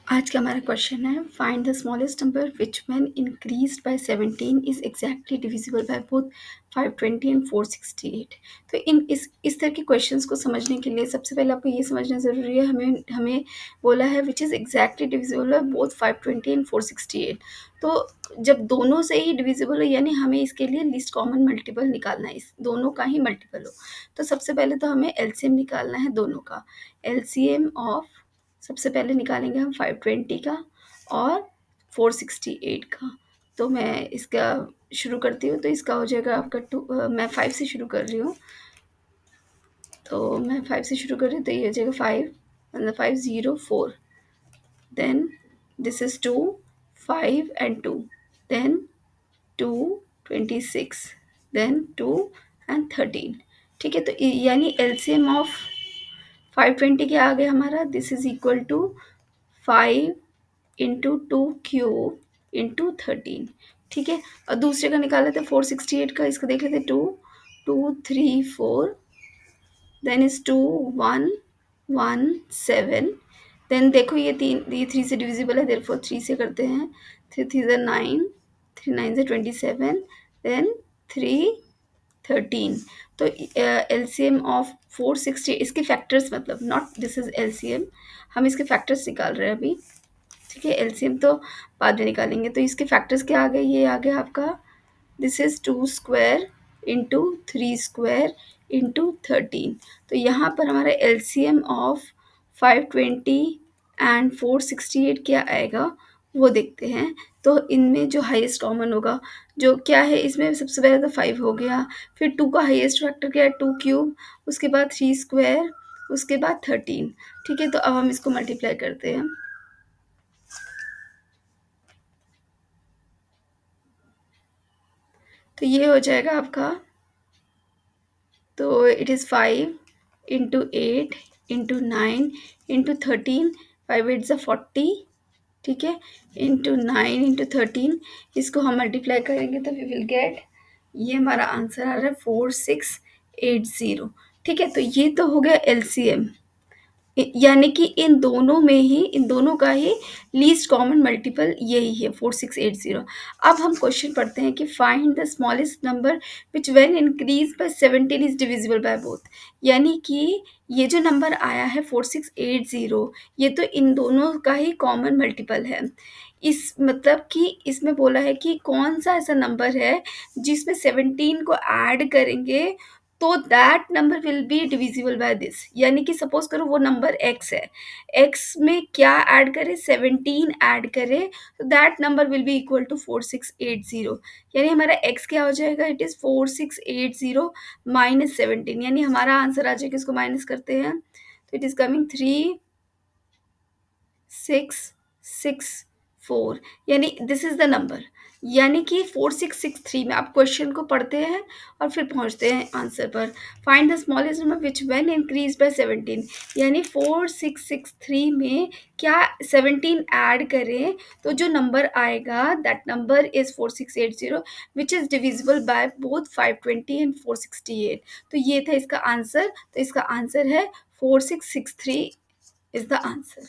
आज का हमारा क्वेश्चन है find the smallest number which when increased by 17 is exactly divisible by both 520 and 468। तो इस तरह के क्वेश्चंस को समझने के लिए सबसे पहले आपको ये समझना ज़रूरी है, हमें हमें बोला है which is exactly divisible by both 520 and 468। तो जब दोनों से ही डिविजिबल हो यानी हमें इसके लिए लीस्ट कॉमन मल्टीपल निकालना है, इस दोनों का ही मल्टीपल हो। तो सबसे पहले तो हमें एलसीएम निकालना है दोनों का। एलसीएम ऑफ सबसे पहले निकालेंगे हम 520 का और 468 का। तो मैं इसका शुरू करती हूँ। तो इसका हो जाएगा आपका मैं 5 से शुरू कर रही हूँ। तो मैं 5 से शुरू कर रही हूँ, तो ये हो जाएगा 5 मतलब 504। Then this is 2, 5 and 2, then 2, 26, then 2 and 13। ठीक है, तो यानी एलसीएम ऑफ 520 क्या आ गया हमारा, this is equal to 5 into 2³ into 13। ठीक है, और दूसरे का निकाल लेते हैं 468 का। इसका देख लेते हैं 2, 2, 3, 4, देन इज 2, 1, 1, 7। देन देखो ये 3 से डिविजिबल है, देयरफॉर 3 से करते हैं। 3 3 से 9, 3 9 से 27, देन 3 13। तो एलसीएम ऑफ 460, इसके फैक्टर्स मतलब नॉट दिस इज एलसीएम, हम इसके फैक्टर्स निकाल रहे हैं अभी। ठीक है, एलसीएम तो बाद में निकालेंगे। तो इसके फैक्टर्स क्या आ गए, ये आ गया आपका this is 2 square into 3 square into 13। तो यहाँ पर हमारा एलसीएम ऑफ 520 एंड 468 क्या आएगा वो देखते हैं। तो इनमें जो हाईएस्ट कॉमन होगा जो क्या है, इसमें सबसे पहले तो 5 हो गया, फिर 2 का हाईएस्ट फैक्टर क्या है 2³, उसके बाद 3 स्क्वायर, उसके बाद 13। ठीक है, तो अब हम इसको मल्टीप्लाई करते हैं। तो ये हो जाएगा आपका, तो it is 5 into 8 into 9 into 13, 5 8 ज़ा 40। ठीक है, इंटू 9 इंटू 13, इसको हम मल्टीप्लाई करेंगे तो वी विल गेट, ये हमारा आंसर आ रहा है 4680। ठीक है, तो ये तो हो गया एलसीएम, यानी कि इन दोनों का ही लीस्ट कॉमन मल्टीपल यही है 4680। अब हम क्वेश्चन पढ़ते हैं कि find the smallest number which when increase by 17 is divisible by both. यानी कि ये जो नंबर आया है 4680, ये तो इन दोनों का ही कॉमन मल्टीपल है। इस मतलब कि इसमें बोला है कि कौन सा ऐसा नंबर है जिसमें 17 को ऐड करेंगे तो that number will be divisible by this. यानी कि सपोज करो वो नंबर x है, x में क्या ऐड करें, 17 ऐड करें, तो that number will be equal to 4680। यानी हमारा x क्या हो जाएगा, इट इज़ 4680 माइनस 17, यानी हमारा आंसर आ जाएगा, इसको माइनस करते हैं तो इट इज़ कमिंग 3664, यानी दिस इज द नंबर। यानी कि 4663 में आप क्वेश्चन को पढ़ते हैं और फिर पहुंचते हैं आंसर पर। Find the smallest number which when increase by 17, यानी 4663 में क्या 17 ऐड करें तो जो नंबर आएगा that number is 4680 which is divisible by both 520 and 468। तो ये था इसका आंसर। तो इसका आंसर है 4663 इज द आंसर।